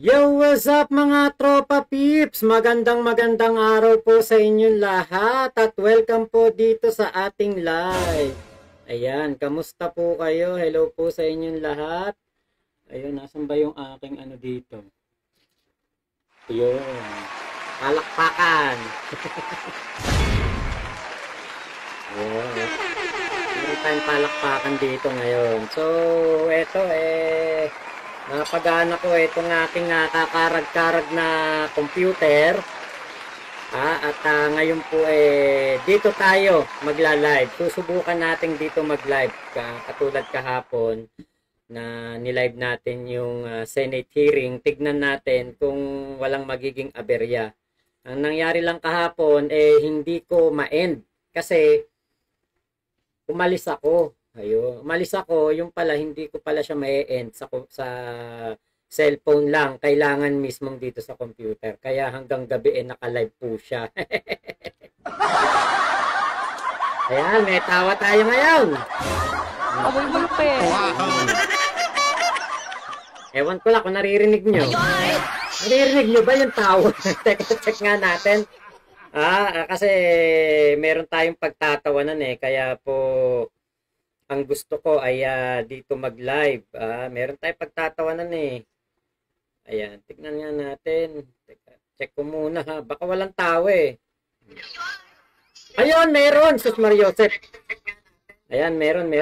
Yo, what's up mga tropa peeps? Magandang araw po sa inyong lahat at welcome po dito sa ating live. Ayan, kamusta po kayo? Hello po sa inyong lahat. Ayun, nasan ba yung aking ano dito? Ayun, palakpakan. Ayun, meron tayong palakpakan dito ngayon. So, eto napagana ko itong aking kakarag-karag na computer. At ngayon po dito tayo magla-live. Susubukan natin dito mag-live. Katulad kahapon na nilive natin yung Senate hearing. Tignan natin kung walang magiging aberya. Ang nangyari lang kahapon hindi ko ma-end kasi umalis ako. Ayun, umalis ako, yung pala hindi ko pala siya ma-end sa cellphone lang, kailangan mismong dito sa computer. Kaya hanggang gabi naka-live po siya. Ayan, may tawa tayo ngayon. Aboy malupit. Ewan ko lang kung naririnig nyo. Naririnig nyo ba yung tawa? Teka, check nga natin. Kasi meron tayong pagtatawanan kaya po ang gusto ko ay dito mag-live. Meron tayong pagtatawanan Ayan, tignan nga natin. Teka, check ko muna ha. Baka walang tao Ayun, meron. Sus Mariosep. Ayan, meron.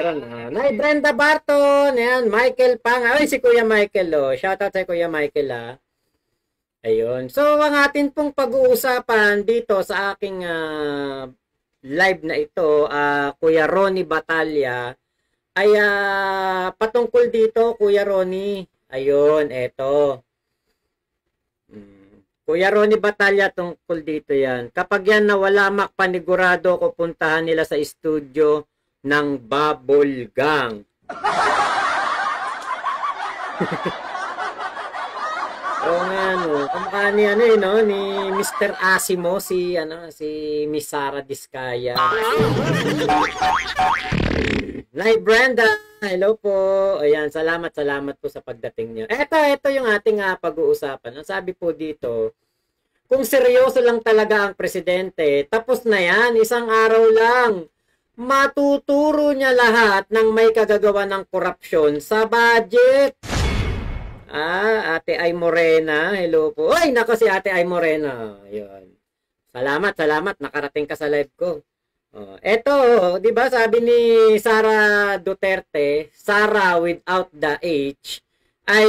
Nay, Brenda Barton. Ayan, Michael Pang. Ay, si Kuya Michael Shoutout sa Kuya Michael Ayun. So, ang atin pong pag-uusapan dito sa aking live na ito, Kuya Ronnie Batalya, ay patungkol dito, Kuya Ronnie. Ayun, eto. Kuya Ronnie Batalya, tungkol dito yan. Kapag yan nawala panigurado ko puntahan nila sa studio ng Bubble Gang. Oo nga kamukha ni ni Mr. Asimo, si Miss Sara Diskaya. Nay Brenda, hello po. Ayan, salamat po sa pagdating niyo. Ito yung ating pag-uusapan. Ang sabi po dito, kung seryoso lang talaga ang presidente, tapos na yan, isang araw lang. Matuturo niya lahat ng may kagagawa ng korupsyon sa budget. Ate Ay Morena, hello po. Ay, nako si Ate Ay Morena. Ayun. Salamat, nakarating ka sa live ko. Eto, 'di ba sabi ni Sara Duterte, Sara without the H, ay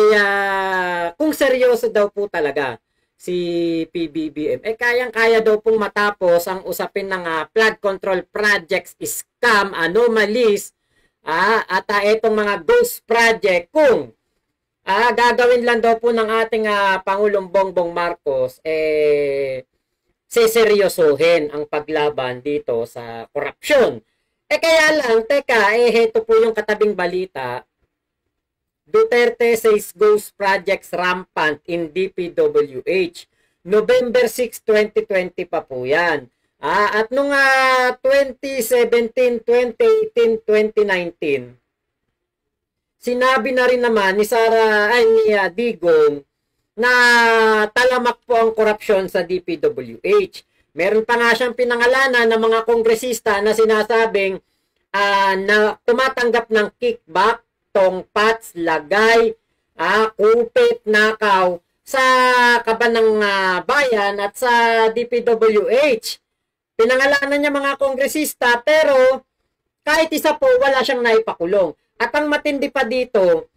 kung seryoso daw po talaga si PBBM, kayang-kaya daw pong matapos ang usapin ng flood control projects, scam, anomalies, at itong mga ghost project kung gagawin lang daw po ng ating Pangulong Bongbong Marcos seseryosohin ang paglaban dito sa korupsyon. Kaya lang, teka, heto po yung katabing balita. Duterte says ghost projects rampant in DPWH. November 6, 2020 pa po yan. At nung 2017, 2018, 2019, sinabi na rin naman ni Digong na talamak po ang korupsyon sa DPWH. Meron pa nga siyang pinangalanan ng mga kongresista na sinasabing na tumatanggap ng kickback, tongpats, lagay, kupit, nakaw sa kaban ng bayan at sa DPWH. Pinangalanan niya mga kongresista pero kahit isa po wala siyang naipakulong. At ang matindi pa dito,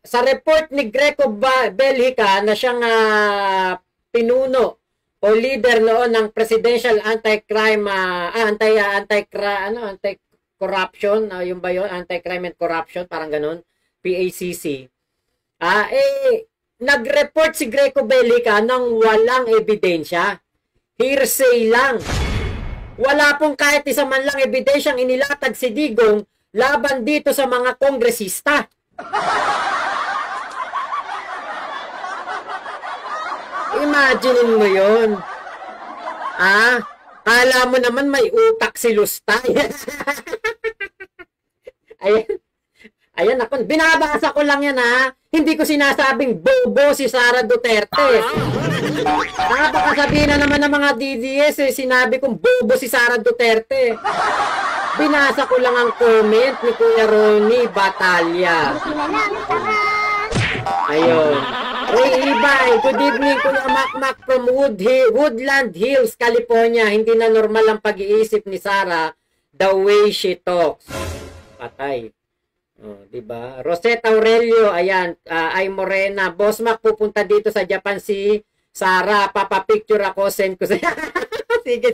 sa report ni Greco Belhica na siyang pinuno o leader noon ng Presidential Anti-Crime Anti-Corruption, yung ba yun? Anti-Crime and Corruption, parang ganun, PACC. Nag-report si Greco Belhica ng walang ebidensya. Hearsay lang. Wala pong kahit isa man lang ebidensyang inilatag si Digong laban dito sa mga kongresista. Imaginin mo yun. Kala mo naman may utak si Lustay. Ayan. Ayan ako. Binabasa ko lang yan Hindi ko sinasabing bobo si Sara Duterte. Baka sabihin na naman ng mga DDS sinabi kong bobo si Sara Duterte. Binasa ko lang ang comment ni Kuya Ronnie Batalya. Ayun. Ray Ibay, good evening Kuya Makmak from Woodland Hills, California. Hindi na normal ang pag-iisip ni Sara the way she talks. Patay. Oh, diba? Rosetta Aurelio, ayan, ay Morena. Boss Mac, pupunta dito sa Japan si Sara. Papapicture ako, send ko sa... sige.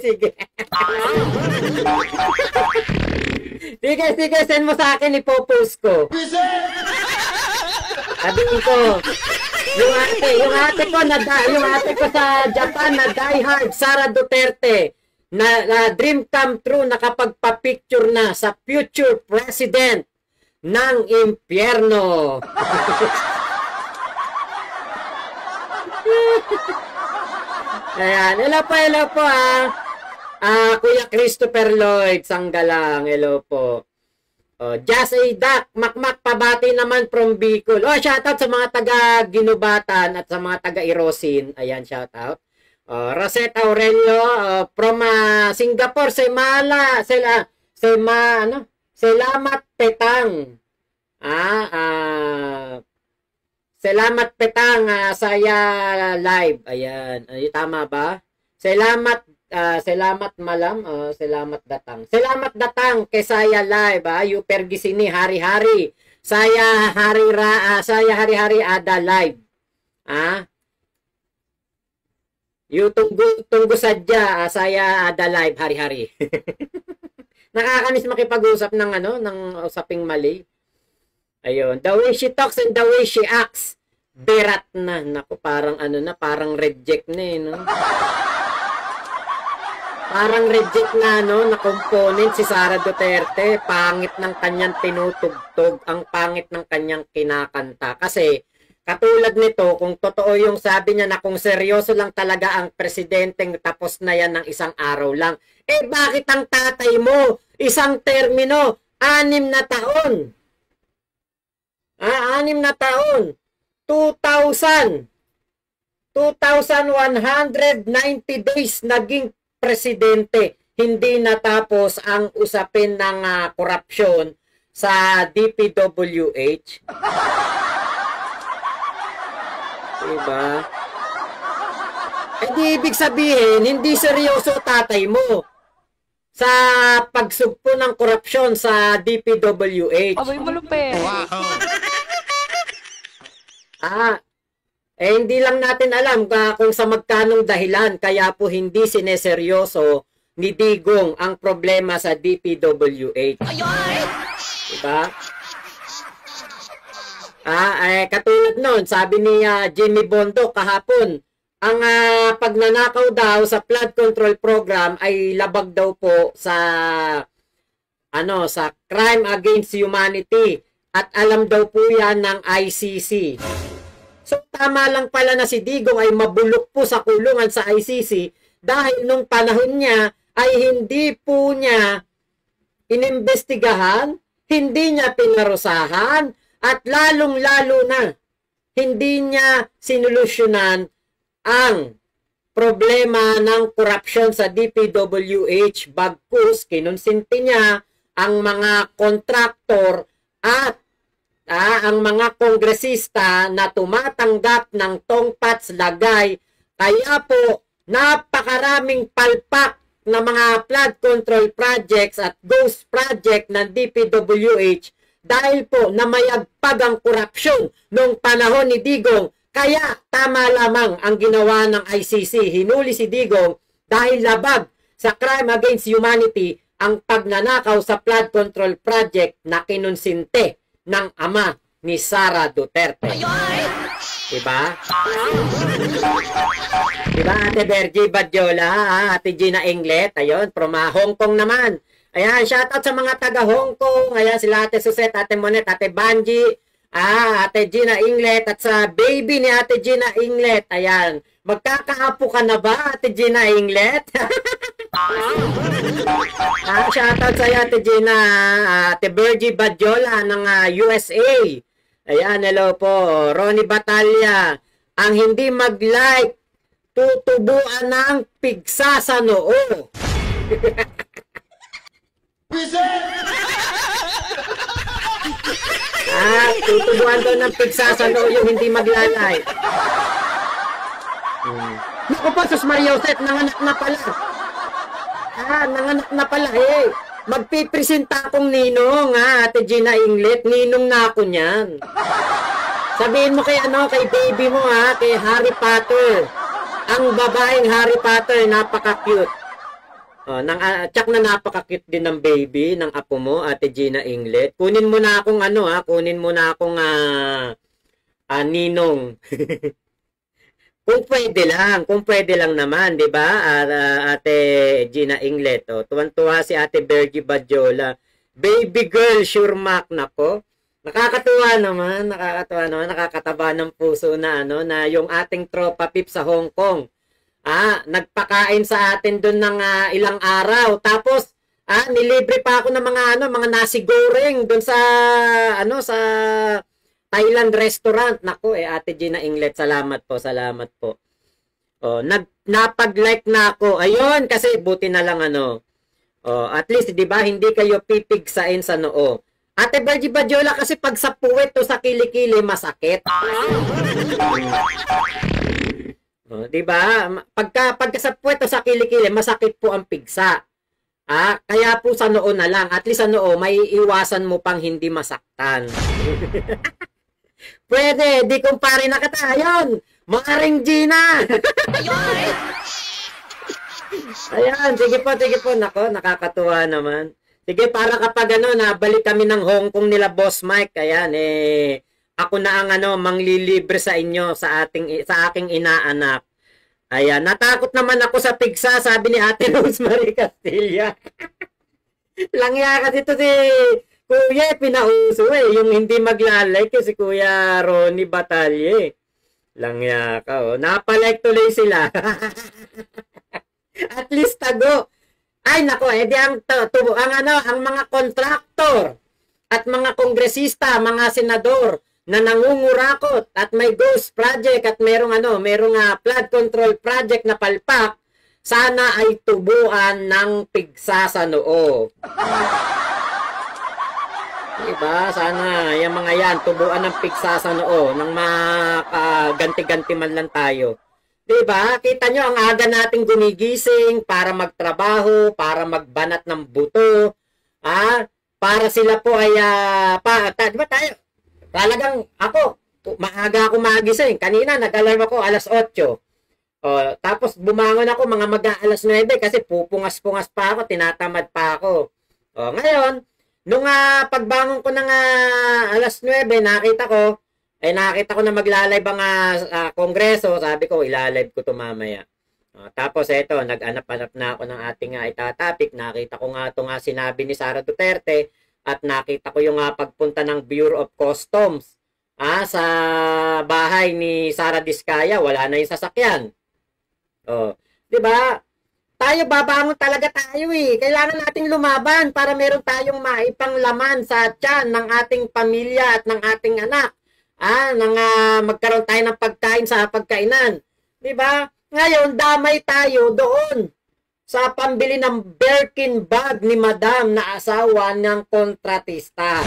sige, send mo sa akin, ipopost ko. Sabihin ko, yung ate ko sa Japan na diehard Sara Duterte na dream come true, nakapagpa-picture na sa future president ng impyerno. Ayan, hello po Kuya Christopher Lloyd Sanggalang, hello po. Just a Duck, Makmak, pabati naman from Bicol. Shoutout sa mga taga Ginubatan at sa mga taga Irosin. Ayan, shoutout. Rosetta Aurelio from Singapore, Selamat Petang. Selamat Petang, saya live. Ayan, tama ba? Selamat malam, selamat datang. Selamat datang kay saya live, you pergi sini hari-hari. Saya hari-hari ada live. You tunggu saja, saya ada live hari-hari. Nakakamiss makipag-usap ng usaping mali. Ayun, the way she talks and the way she acts, berat na. Naku, parang parang reject na no? Parang reject na, na component si Sara Duterte. Pangit ng kanyang tinutugtog, ang pangit ng kanyang kinakanta. Kasi, katulad nito, kung totoo yung sabi niya na kung seryoso lang talaga ang presidenteng tapos na yan ng isang araw lang, bakit ang tatay mo, isang termino, 6 na taon? 6 na taon. 2,190 days naging presidente, hindi natapos ang usapin ng korupsyon sa DPWH. Diba? Di ibig sabihin, hindi seryoso tatay mo sa pagsugpo ng korupsyon sa DPWH. Abay, malupit. Wow. Hindi lang natin alam kung sa magkanong dahilan kaya po hindi sineseryoso ni Digong ang problema sa DPWH. Diba? Katulad nun, sabi ni Jimmy Bondo kahapon, ang pagnanakaw daw sa flood control program ay labag daw po sa sa crime against humanity at alam daw po yan ng ICC. So tama lang pala na si Digong ay mabulok po sa kulungan sa ICC dahil nung panahon niya ay hindi po niya inimbestigahan, hindi niya pinarusahan, at lalong-lalo na hindi niya sinolusyonan ang problema ng korupsyon sa DPWH bagkus kinonsinti niya ang mga kontraktor at ang mga kongresista na tumatanggap ng tongpats lagay. Kaya po napakaraming palpak na mga flood control projects at ghost project ng DPWH dahil po namayagpag ang korupsyon nung panahon ni Digong. Kaya tama lamang ang ginawa ng ICC. Hinuli si Digong dahil labag sa crime against humanity ang pagnanakaw sa flood control project na kinonsinte ng ama ni Sara Duterte. Diba? Diba, Ate Bergie Badyola, Ate Gina Inglet, ayun, from Hong Kong naman. Ayan, shoutout sa mga taga Hong Kong. Ayan, sila Ate Susette, Ate Monet, Ate Banji, Ate Gina Inglet, at sa baby ni Ate Gina Inglet. Ayan, magkakaapo ka na ba, Ate Gina Inglet? Shoutout sa Ate Gina, Ate Bergie Badyola ng USA. Ayan, hello po. Ronnie Batalla. Ang hindi mag-like, tutubuan ng pigsa sa noo. Tutubuan daw ng pigsa sa noo yung hindi mag-like. Naku po, Sus Maria Josep, nanganak na pala. Nanganak na pala eh. Magpipresenta akong ninong, Ate Gina Inglet. Ninong na ako niyan. Sabihin mo kay kay baby mo, kay Harry Potter. Ang babaeng Harry Potter, napaka-cute. Tsak na napaka-cute din ng baby, ng apo mo, Ate Gina Inglet. Kunin mo na akong kunin mo na akong ninong. Kung pwede lang naman, 'di ba? Ate Gina Inglet, tuwan-tuwa si Ate Bergie Badjola. Baby girl, sure Mac, nako. Nakakatuwa naman, nakakataba ng puso na na yung ating tropa pip sa Hong Kong. Nagpakain sa atin doon ng ilang araw. Tapos nilibre pa ako ng mga nasi goreng doon sa sa Thailand restaurant. Nako, Ate Gina Inglet, salamat po. Napag-like na ako. Ayun, kasi buti na lang at least, di ba, hindi kayo pipigsain sa noo. Ate Bergie Badjola, kasi pag sa puwet o sa kilikili, masakit. Di ba? Pagka sa puwet o sa kilikili, masakit po ang pigsa. Kaya po sa noo na lang. At least sa noo, may iwasan mo pang hindi masaktan. Pwede, di kumpare na kita. Ayun, Maring Gina. Ayan, sige po. Nako, nakakatuwa naman. Sige, para kapag nabalik kami ng Hong Kong nila Boss Mike, ayan, ako na ang manglilibre sa inyo sa aking inaanak. Ayan, natakot naman ako sa pigsa, sabi ni Ate Rosemary Castilla. Langya kasi ito si Kuya, pinauso yung hindi maglalike si Kuya Ronnie Batalla. Langya ka, napalike tuloy sila. At least tago. Ay nako, di ang mga kontraktor at mga kongresista, mga senador na nangungurakot at may ghost project at merong flood control project na palpak, sana ay tubuan ng pigsa sa noo. Diba? Sana yung mga yan, tubuan ng pigsa sa noo nang ganti-ganti man lang tayo. Diba? Kita nyo, ang aga nating gumigising para magtrabaho, para magbanat ng buto, para sila po ay, diba tayo? Talagang ako, maaga ako magising. Kanina, nag-alarm ako alas 8. Tapos bumangon ako mga mag-alas 9 kasi pupungas-pungas pa ako, tinatamad pa ako. Ngayon, nung pagbangon ko ng alas 9, nakita ko na magla-live ang kongreso. Sabi ko, ilalive ko to mamaya. Tapos eto, nag-anap-anap na ako ng ating itatopic. Nakita ko nga ito sinabi ni Sara Duterte at nakita ko yung pagpunta ng Bureau of Customs sa bahay ni Sara Diskaya. Wala na yung sasakyan. Diba? Tayo, babangon talaga tayo Kailangan nating lumaban para meron tayong maipanglaman sa tiyan ng ating pamilya at ng ating anak. Magkaroon tayo ng pagkain sa pagkainan. Diba? Ngayon, damay tayo doon sa pambili ng Birkin bag ni Madam na asawa ng kontratista.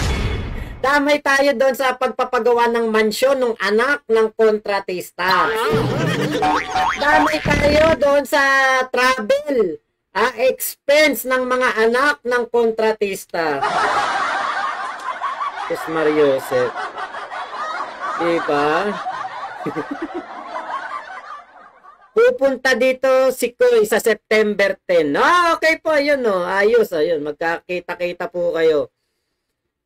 Damay tayo doon sa pagpapagawa ng mansyon ng anak ng kontratista. Damay tayo doon sa travel, expense ng mga anak ng kontratista. Diyos Maria Josep. Diba? Pupunta dito si Koy sa September 10. Okay po, yun ayos, ayun. Magkakita-kita po kayo.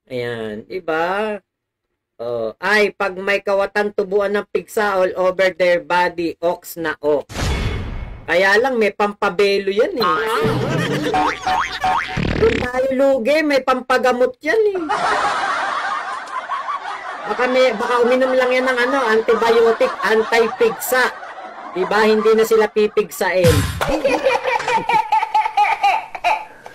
Ayan, diba? Ay, pag may kawatan tubuan ng pigsa all over their body, ox na ox. Kaya lang, may pampabelo yan Kung tayo lugi, may pampagamot yan Baka uminom lang yan ng antibiotic, anti-pigsa. Diba, hindi na sila pipigsain.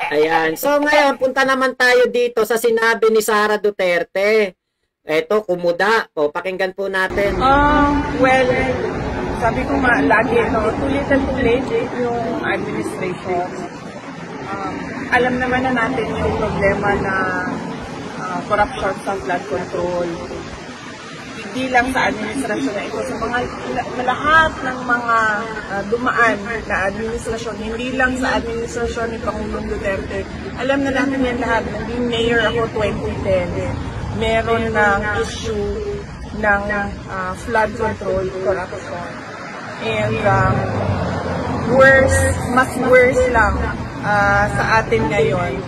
Ayan. So ngayon, punta naman tayo dito sa sinabi ni Sara Duterte. Eto, kumuda. O, pakinggan po natin. Well, sabi ko nga, lagi, no, too little too late yung administration. Alam naman na natin yung problema na corruption sa flood control. Hindi lang sa administrasyon na ito, sa mga lahat ng mga dumaan na administrasyon, hindi lang sa administrasyon ni Pangulong Duterte. Alam na natin yan lahat. Naging mayor ako 2010. Meron ng issue ng flood control corruption. And mas worse lang sa atin ngayon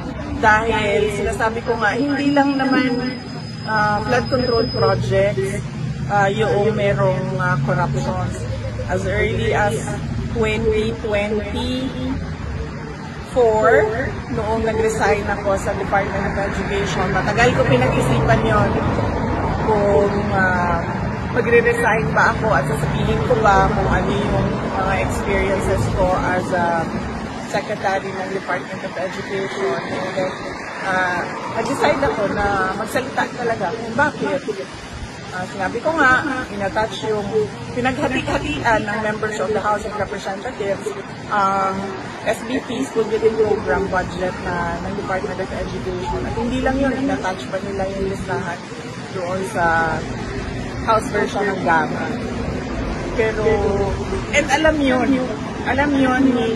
dahil sinasabi ko nga, hindi lang naman flood control projects yung merong corruption. As early as 2024, noong nag-resign ako sa Department of Education, matagal ko pinag-isipan yon kung magre-resign ba ako at sasabihin ko ba kung ano yung mga experiences ko as a secretary ng Department of Education. And then, nag-decide ako na magsalita talaga kung bakit. Sinabi ko nga, in-attach yung pinaghati-hatian ng members of the House of Representatives SBP, School Building Program budget ng Department of Education. At hindi lang yun, in-attach pa nila yung listahan doon sa House version ng GAMA. Pero, and alam yun ni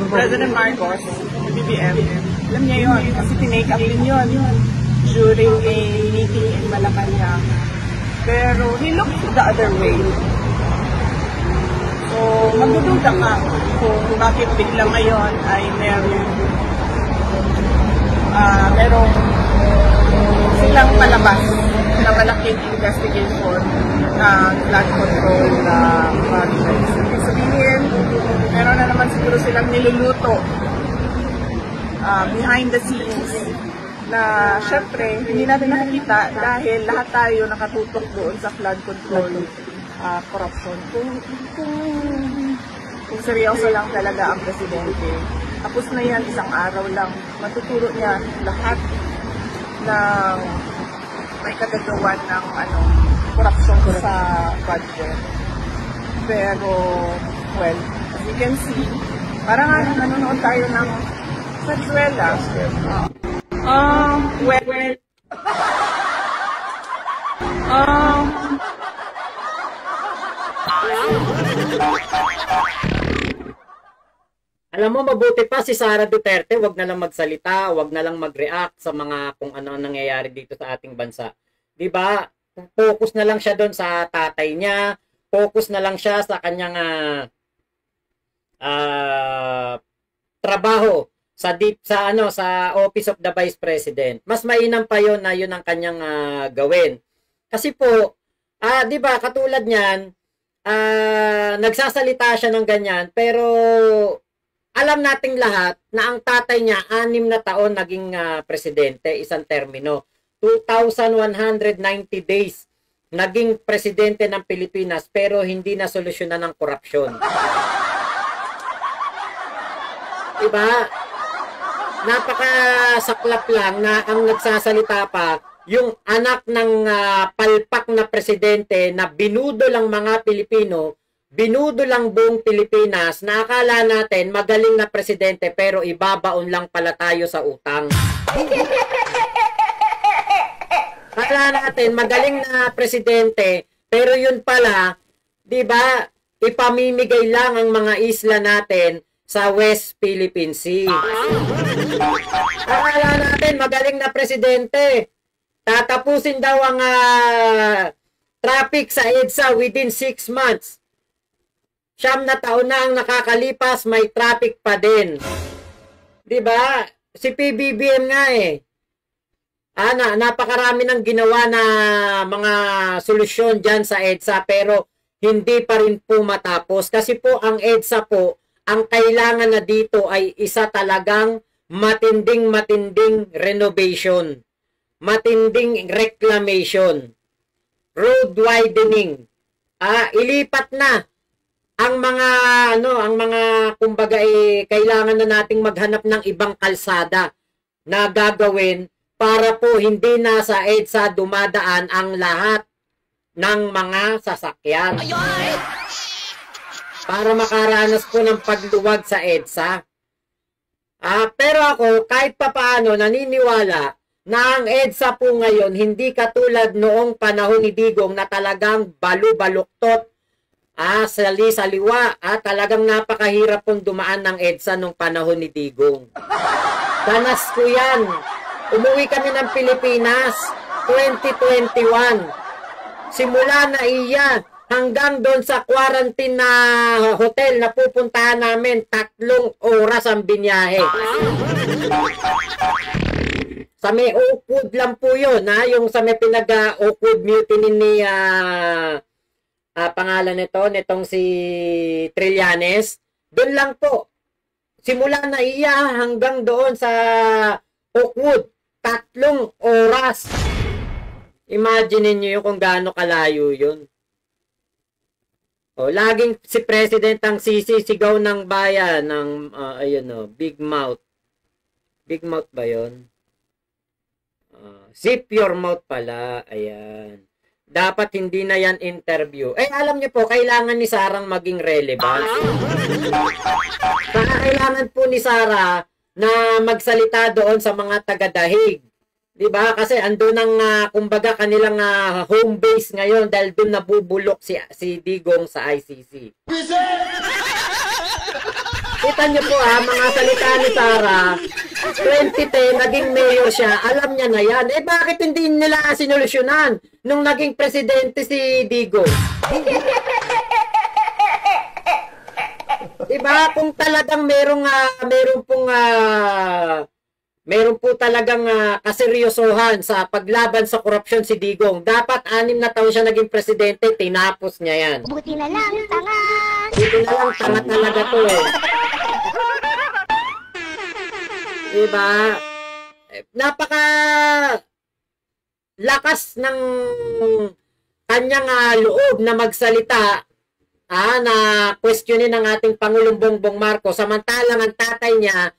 President Marcos, BBM, alam niya yun, kasi tinake up din yun during a meeting in Malacanang. Pero he looked the other way. So, magdududa ka kung bakit bigla ngayon ay merong silang palabas na malaking investigation ng flood control projects. Ibig sabihin, meron na naman siguro silang niluluto behind the scenes na syempre hindi natin nakikita dahil lahat tayo nakatutok doon sa flood control corruption. Kung seryoso lang talaga ang presidente, tapos na yan, isang araw lang, matuturo niya lahat ng may kagagawan ng corruption sa budget. Pero, well, as you can see, parang nanonood tayo ng Venezuela. Alam mo, mabuti pa si Sara Duterte, wag na lang magsalita, wag na lang mag-react sa mga kung ano ang nangyayari dito sa ating bansa. 'Di ba? Focus na lang siya doon sa tatay niya, focus na lang siya sa kanyang trabaho sa Office of the Vice President. Mas mainam pa 'yon na 'yun ang kanyang gawin. Kasi po, 'di ba, katulad niyan, nagsasalita siya ng ganyan, pero alam nating lahat na ang tatay niya 6 na taon naging presidente, isang termino. 2,190 days naging presidente ng Pilipinas pero hindi na solusyonan ng korupsyon. Diba? Napakasaklap lang na ang nagsasalita pa yung anak ng palpak na presidente na binudol ang mga Pilipino, binudol ang buong Pilipinas, na akala natin magaling na presidente pero ibabaon lang pala tayo sa utang. Akala natin magaling na presidente pero yun pala, 'di ba, ipamimigay lang ang mga isla natin sa West Philippine Sea. Akala natin magaling na presidente, tatapusin daw ang traffic sa EDSA within 6 months. 9 na taon na ang nakakalipas, may traffic pa din. 'Di ba? Si PBBM nga napakarami ng ginawa na mga solusyon diyan sa EDSA pero hindi pa rin po matapos. Kasi po ang EDSA po, ang kailangan na dito ay isa talagang matinding renovation, matinding reclamation, road widening. Ilipat na ang mga kumbaga kailangan na nating maghanap ng ibang kalsada na gagawin para po hindi na sa EDSA dumadaan ang lahat ng mga sasakyan. Para makaranas po ng pagluwag sa EDSA. Pero ako, kahit papaano, naniniwala na ang EDSA po ngayon, hindi katulad noong panahon ni Digong na talagang balu-baluktot, sali-saliwa, talagang napakahirap pong dumaan ng EDSA noong panahon ni Digong. Danas ko yan. Umuwi kami ng Pilipinas, 2021. Simula na iyan, hanggang doon sa quarantine na hotel na pupuntahan namin, 3 oras ang binyahe. Sa may Oakwood lang po yun, yung sa may pinag-Oakwood mutiny ni pangalan nitong si Trillanes. Doon lang po. Simula na iya hanggang doon sa Oakwood, 3 oras. Imagine niyo kung gaano kalayo yun. Laging si President ang sisigaw ng bayan ng Big Mouth. Big Mouth ba yun? Zip your mouth pala. Ayan. Dapat hindi na yan interview. Alam niyo po, kailangan ni Sarang maging relevant. Kailangan po ni Sara na magsalita doon sa mga taga-Dahig. Diba? Kasi andun ang, kumbaga, kanilang home base ngayon dahil doon nabubulok si Digong sa ICC. Kita niyo po mga salita ni Sara, 2010, naging mayor siya, alam niya na yan. Bakit hindi nila sinolusyonan nung naging presidente si Digong? Diba? Kung talagang meron po talagang kaseryosohan sa paglaban sa korupsyon si Digong. Dapat 6 na taon siya naging presidente, tinapos niya yan. Buti na lang, tanga! Buti na lang, tanga talaga to Diba? Napaka lakas ng kanyang loob na magsalita na questionin ng ating Pangulong Bongbong Marcos. Samantalang ang tatay niya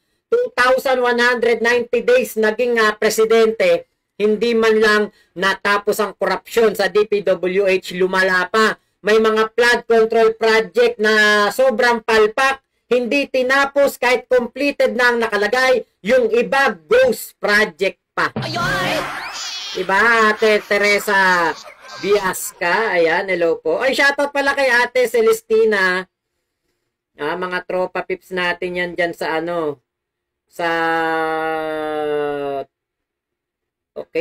2,190 days naging presidente, hindi man lang natapos ang korupsyon sa DPWH, lumala pa. May mga flood control project na sobrang palpak, hindi tinapos kahit completed na ang nakalagay, yung iba ghost project pa. Diba, Ate Teresa Biasca, ayan, hello po. Shoutout pala kay Ate Celestina. Mga tropa pips natin yan dyan sa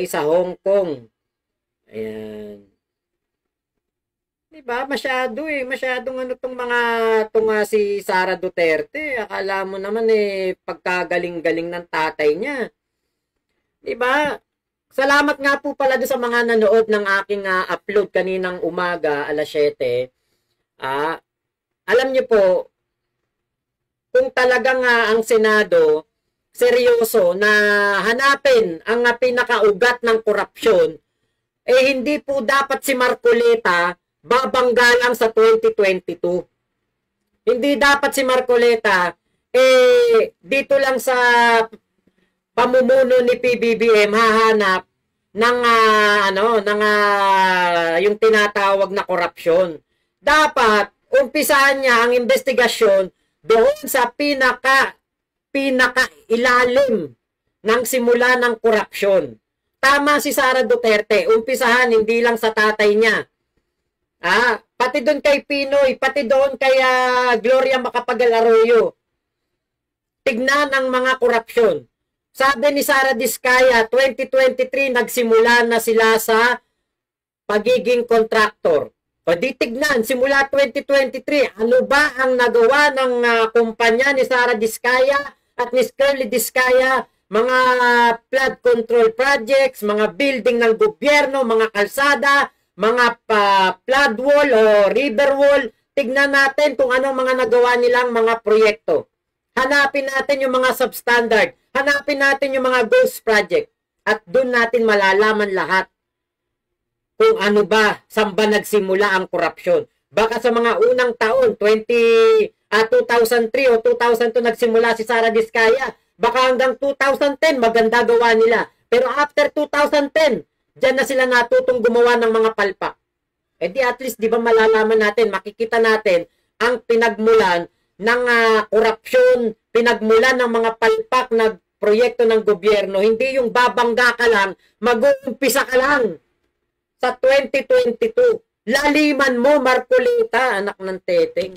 sa Hong Kong. Ayan. Diba? Masyadong si Sara Duterte. Akala mo naman pagkagaling-galing ng tatay niya. Diba? Salamat nga po pala doon sa mga nanood ng aking upload kaninang umaga, alas 7. Alam niyo po, kung talagang ang Senado seryoso na hanapin ang pinakaugat ng korupsyon, hindi po dapat si Marcoleta babangga lang sa 2022. Hindi dapat si Marcoleta dito lang sa pamumuno ni PBBM hahanap ng yung tinatawag na korupsyon. Dapat umpisahan niya ang investigasyon doon sa pinaka ilalim ng simula ng korupsyon. Tama si Sara Duterte, umpisahan hindi lang sa tatay niya. Pati doon kay Pinoy, pati doon kay Gloria Macapagal Arroyo. Tignan ang mga korupsyon. Sabi ni Sara Diskaya, 2023 nagsimula na sila sa pagiging kontraktor. O di tignan, simula 2023, ano ba ang nagawa ng kumpanya ni Sara Diskaya at ni Curly Diskaya? Mga flood control projects, mga building ng gobyerno, mga kalsada, mga flood wall o river wall. Tignan natin kung anong mga nagawa nilang mga proyekto. Hanapin natin yung mga substandard. Hanapin natin yung mga ghost project. At doon natin malalaman lahat kung ano ba, saan ba nagsimula ang korupsyon. Baka sa mga unang taon, 2003 o 2002 nagsimula si Sara Diskaya. Baka hanggang 2010, maganda gawa nila. Pero after 2010, diyan na sila natutong gumawa ng mga palpak. Eh di at least, di ba malalaman natin, makikita natin ang pinagmulan ng korupsyon, pinagmulan ng mga palpak na proyekto ng gobyerno. Hindi yung babangga ka lang, mag-uumpisa ka lang sa 2022. Laliman mo, Marcolita, anak ng teteng.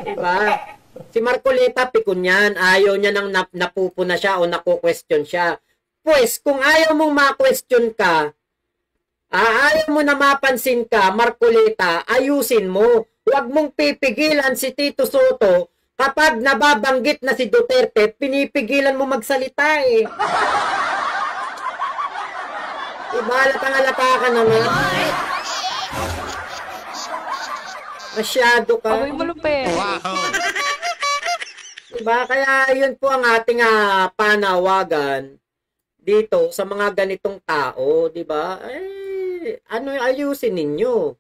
Diba? Si Marcolita, pikon yan. Ayaw niya nang napupuna siya o naku-question siya. Pues, kung ayaw mong ma-question ka, ayaw mo na mapansin ka, Marcolita, ayusin mo. Huwag mong pipigilan si Tito Soto kapag nababanggit na si Duterte, pinipigilan mo magsalita eh. Diba, halatang-halata ka naman. Masyado ka. Aboy malupit. Diba, kaya yun po ang ating panawagan dito sa mga ganitong tao, 'di ba? Ayusin ninyo.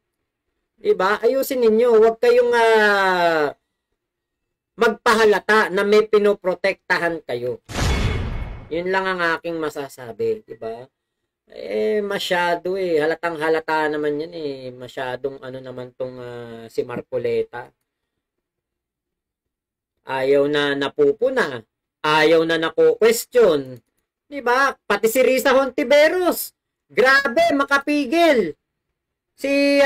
'Di ba? Ayusin ninyo. Huwag kayong magpahalata na may pinoprotektahan kayo. 'Yun lang ang aking masasabi, 'di ba? Masyado halatang-halata naman 'yan Masyadong naman tong si Marcoleta. Ayaw na napupuna. Ayaw na nako-question. Diba? Pati si Risa Hontiveros. Grabe, makapigil. Si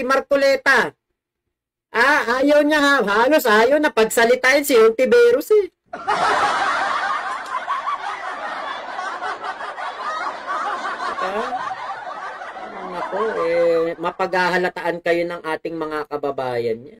Marcoleta. Ayaw niya halos ayaw na pagsalitain si Hontiveros eh. Nako, mapaghahalataan kayo ng ating mga kababayan niya.